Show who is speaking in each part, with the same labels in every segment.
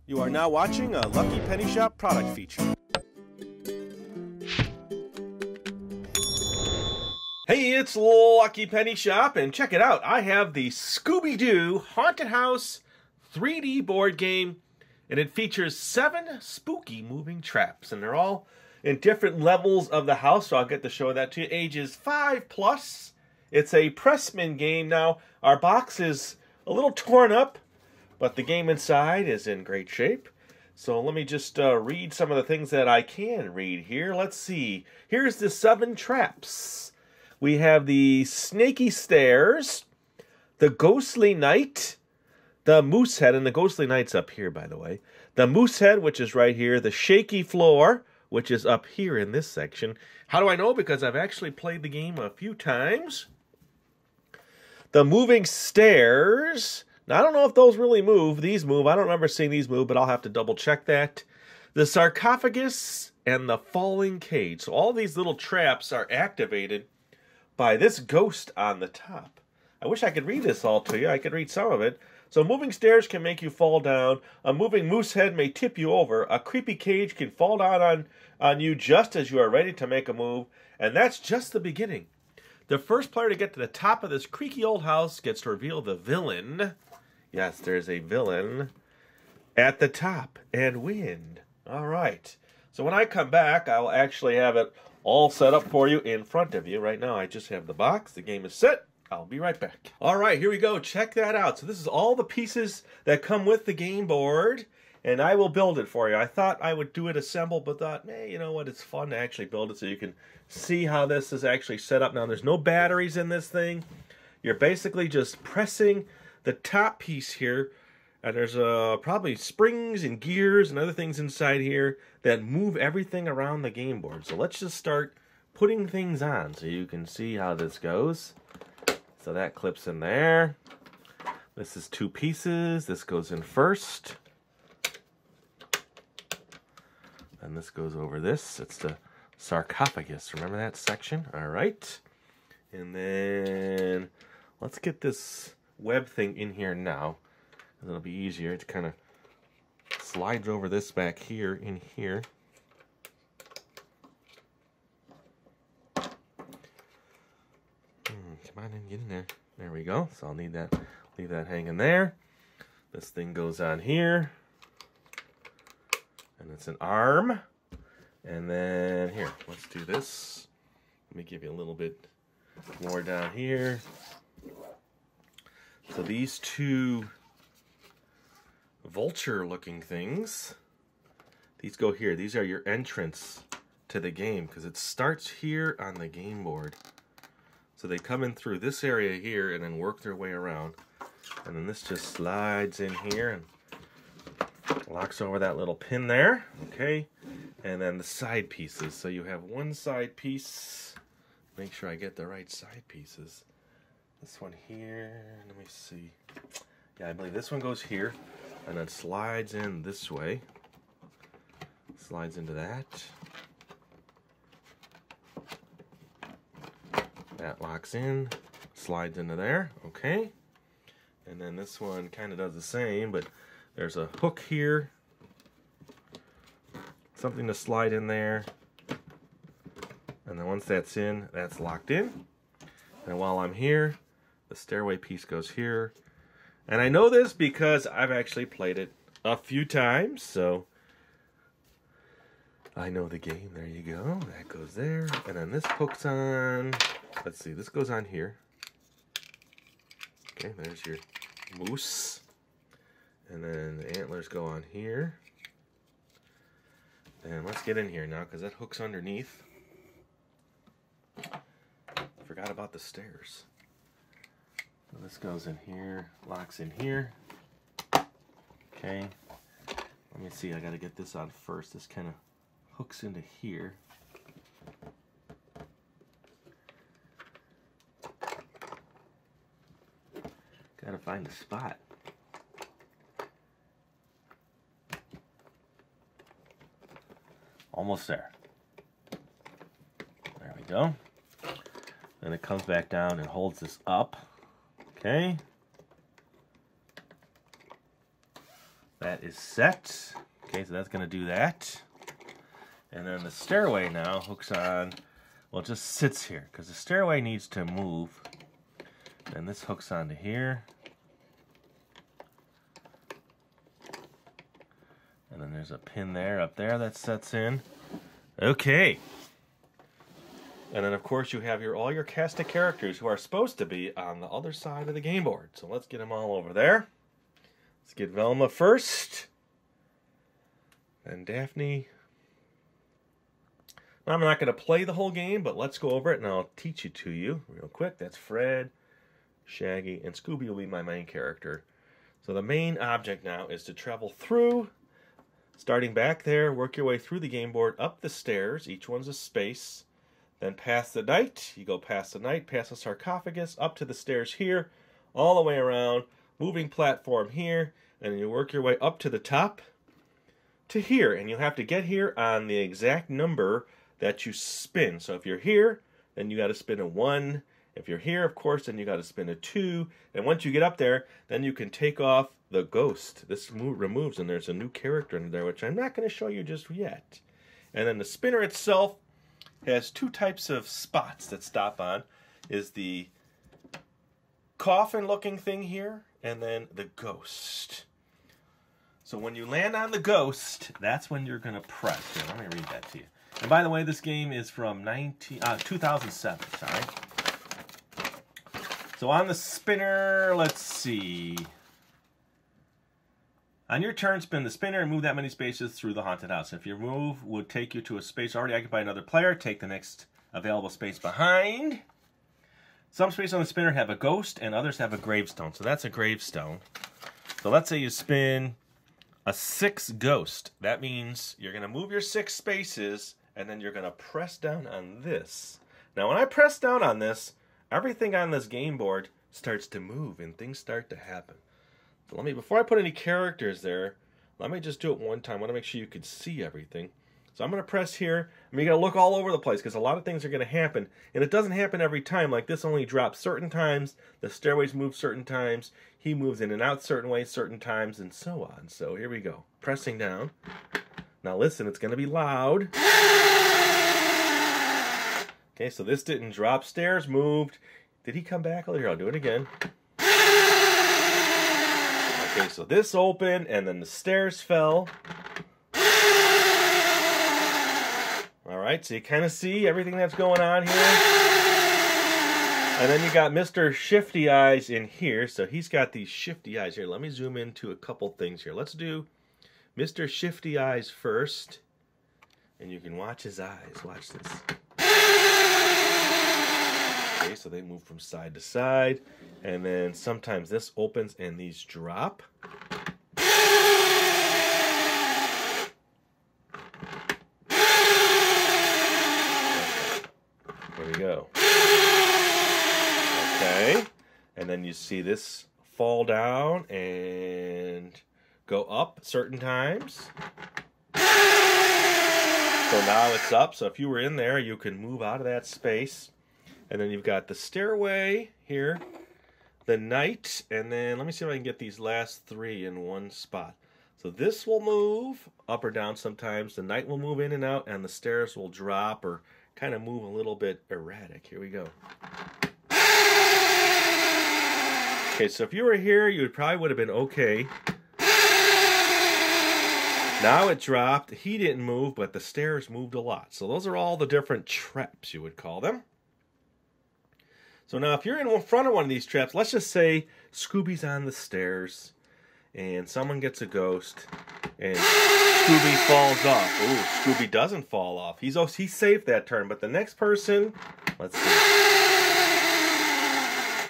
Speaker 1: You are now watching a Lucky Penny Shop product feature. Hey, it's Lucky Penny Shop, and check it out. I have the Scooby Doo Haunted House 3D board game, and it features 7 spooky moving traps, and they're all in different levels of the house, so I'll get to show that to you. Ages 5+. It's a Pressman game. Now, our box is a little torn up, but the game inside is in great shape. So let me just read some of the things that I can read here. Let's see. Here's the 7 traps. We have the snaky stairs, the ghostly night, the moose head, and the ghostly night's up here, by the way. The moose head, which is right here. The shaky floor, which is up here in this section. How do I know? Because I've actually played the game a few times. The moving stairs. Now, I don't know if those really move. These move. I don't remember seeing these move, but I'll have to double check that. The sarcophagus and the falling cage. So all these little traps are activated by this ghost on the top. I wish I could read this all to you. I could read some of it. So moving stairs can make you fall down. A moving moose head may tip you over. A creepy cage can fall down on you just as you are ready to make a move. And that's just the beginning. The first player to get to the top of this creaky old house gets to reveal the villain. Yes, there's a villain at the top and win. All right. So when I come back, I'll actually have it all set up for you in front of you. Right now, I just have the box. The game is set. I'll be right back. All right, here we go. Check that out. So this is all the pieces that come with the game board, and I will build it for you. I thought I would do it assembled, but thought, hey, you know what? It's fun to actually build it so you can see how this is actually set up. Now, there's no batteries in this thing. You're basically just pressing the top piece here, and there's probably springs and gears and other things inside here that move everything around the game board. So let's just start putting things on so you can see how this goes. So that clips in there. This is 2 pieces. This goes in first. And this goes over this. It's the sarcophagus. Remember that section? All right. And then let's get this web thing in here now. It'll be easier. It kind of slides over this back here in here. Come on in, get in there. There we go. So I'll need that. Leave that hanging there. This thing goes on here. And it's an arm. And then here, let's do this. Let me give you a little bit more down here. So these 2 vulture looking things, these go here. These are your entrance to the game because it starts here on the game board. So they come in through this area here and then work their way around. And then this just slides in here and locks over that little pin there. Okay. And then the side pieces. So you have one side piece. Make sure I get the right side pieces. This one here. Let me see. Yeah, I believe this one goes here and then slides in this way. Slides into that. That locks in, slides into there, okay. And then this one kind of does the same, but there's a hook here, something to slide in there. And then once that's in, that's locked in. And while I'm here, the stairway piece goes here. And I know this because I've actually played it a few times, so I know the game. There you go. That goes there. And then this hooks on. Let's see. This goes on here. Okay, there's your moose. And then the antlers go on here. And let's get in here now because that hook's underneath. Forgot about the stairs. So this goes in here, locks in here. Okay. Let me see. I got to get this on first. This kind of hooks into here. Gotta find a spot. Almost there. There we go. Then it comes back down and holds this up. Okay. That is set. Okay, so that's going to do that. And then the stairway now hooks on, well, it just sits here because the stairway needs to move. And this hooks onto here. And then there's a pin there, up there that sets in. Okay. And then, of course, you have all your cast of characters who are supposed to be on the other side of the game board. So let's get them all over there. Let's get Velma first. And Daphne. Now, I'm not going to play the whole game, but let's go over it and I'll teach it to you real quick. That's Fred, Shaggy, and Scooby will be my main character. So the main object now is to travel through, starting back there, work your way through the game board, up the stairs. Each one's a space. Then past the knight. You go past the knight, past the sarcophagus, up to the stairs here, all the way around, moving platform here, and then you work your way up to the top to here. And you'll have to get here on the exact number that you spin. So if you're here, then you got to spin a 1. If you're here, of course, then you got to spin a 2. And once you get up there, then you can take off the ghost. This removes, and there's a new character in there, which I'm not going to show you just yet. And then the spinner itself has 2 types of spots that stop on. Is the coffin-looking thing here, and then the ghost. So when you land on the ghost, that's when you're going to press. Here, let me read that to you. And by the way, this game is from 2007, sorry. So on the spinner, let's see. On your turn, spin the spinner and move that many spaces through the haunted house. If your move would take you to a space already occupied by another player, take the next available space behind. Some spaces on the spinner have a ghost and others have a gravestone. So that's a gravestone. So let's say you spin a 6 ghost. That means you're going to move your 6 spaces and then you're going to press down on this. Now when I press down on this, everything on this game board starts to move and things start to happen. So before I put any characters there, let me just do it one time. I want to make sure you can see everything. So I'm going to press here. I mean, you got to look all over the place because a lot of things are going to happen. And it doesn't happen every time. Like this only drops certain times. The stairways move certain times. He moves in and out certain ways, certain times, and so on. So here we go. Pressing down. Now listen, it's going to be loud. Okay, so this didn't drop. Stairs moved. Did he come back? Oh, here, I'll do it again. Okay, so this opened, and then the stairs fell. All right, so you kind of see everything that's going on here. And then you got Mr. Shifty Eyes in here. So he's got these shifty eyes here. Let me zoom into a couple things here. Let's do Mr. Shifty Eyes first. And you can watch his eyes. Watch this. Okay, so they move from side to side. And then sometimes this opens and these drop. There we go. Okay. And then you see this fall down and go up certain times. So now it's up. So if you were in there, you can move out of that space. And then you've got the stairway here, the knight, and then let me see if I can get these last 3 in one spot. So this will move up or down sometimes. The knight will move in and out, and the stairs will drop or kind of move a little bit erratic. Here we go. Okay, so if you were here, you probably would have been okay. Now it dropped. He didn't move, but the stairs moved a lot. So those are all the different traps, you would call them. So now if you're in front of one of these traps, let's just say Scooby's on the stairs and someone gets a ghost and Scooby falls off. Ooh, Scooby doesn't fall off. He saved that turn, but the next person, let's see.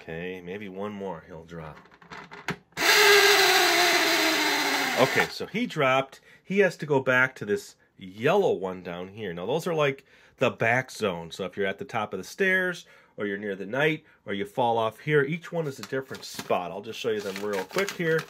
Speaker 1: Okay, maybe one more he'll drop. Okay, so he dropped. He has to go back to this yellow one down here. Now those are like the back zone. So if you're at the top of the stairs, or you're near the knight, or you fall off here, each one is a different spot. I'll just show you them real quick here.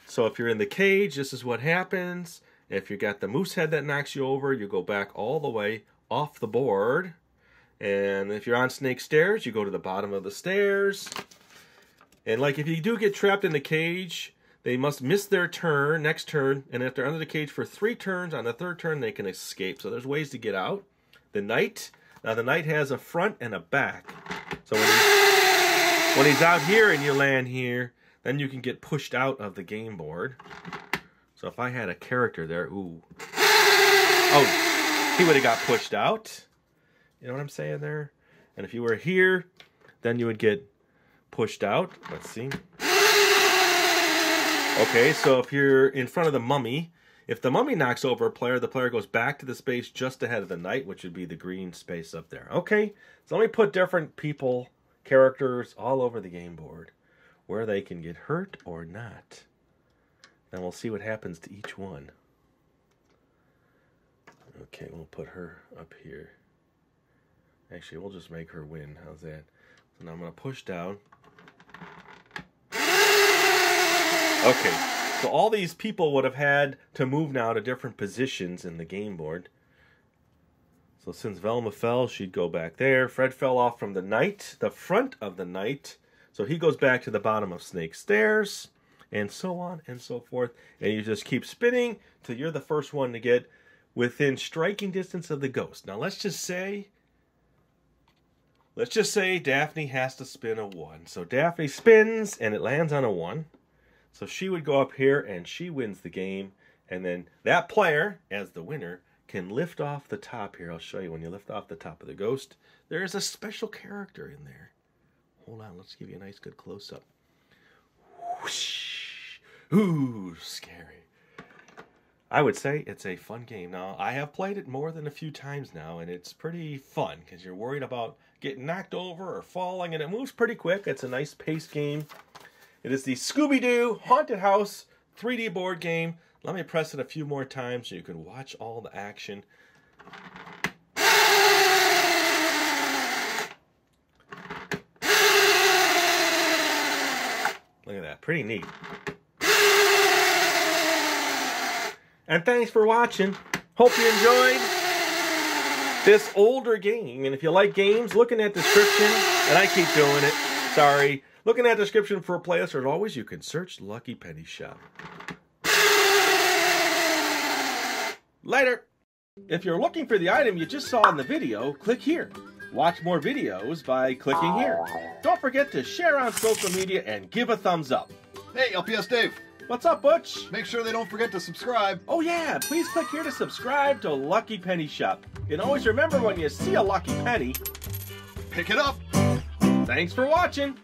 Speaker 1: So if you're in the cage, this is what happens. If you got the moose head that knocks you over, you go back all the way off the board. And if you're on snake stairs, you go to the bottom of the stairs. And like if you do get trapped in the cage, They must miss their turn, next turn, and if they're under the cage for 3 turns, on the 3rd turn they can escape. So there's ways to get out. The knight, now the knight has a front and a back. So when he's out here and you land here, then you can get pushed out of the game board. So if I had a character there, ooh. Oh, he would have got pushed out. You know what I'm saying there? And if you were here, then you would get pushed out. Let's see. Okay, so if you're in front of the mummy, if the mummy knocks over a player, the player goes back to the space just ahead of the knight, which would be the green space up there. Okay, so let me put different people, characters all over the game board where they can get hurt or not. Then we'll see what happens to each one. Okay, we'll put her up here. Actually, we'll just make her win. How's that? So now I'm going to push down. Okay, so all these people would have had to move now to different positions in the game board. So since Velma fell, she'd go back there. Fred fell off from the knight, the front of the knight. So he goes back to the bottom of Snake's Stairs, and so on and so forth. And you just keep spinning till you're the first one to get within striking distance of the ghost. Now let's just say Daphne has to spin a 1. So Daphne spins, and it lands on a 1. So she would go up here, and she wins the game. And then that player, as the winner, can lift off the top here. I'll show you when you lift off the top of the ghost. There is a special character in there. Hold on, let's give you a nice good close-up. Whoosh. Ooh, scary. I would say it's a fun game. Now, I have played it more than a few times now, and it's pretty fun because you're worried about getting knocked over or falling, and it moves pretty quick. It's a nice paced game. It is the Scooby Doo Haunted House 3D board game. Let me press it a few more times so you can watch all the action. Look at that, pretty neat. And thanks for watching. Hope you enjoyed this older game. And if you like games, look in that description, and I keep doing it, sorry. Look in that description for a playlist, or as always, you can search Lucky Penny Shop. Later! If you're looking for the item you just saw in the video, click here. Watch more videos by clicking here. Don't forget to share on social media and give a thumbs up.
Speaker 2: Hey, LPS-Dave.
Speaker 1: What's up, Butch?
Speaker 2: Make sure they don't forget to subscribe.
Speaker 1: Oh yeah, please click here to subscribe to Lucky Penny Shop. And always remember, when you see a lucky penny,
Speaker 2: pick it up.
Speaker 1: Thanks for watching.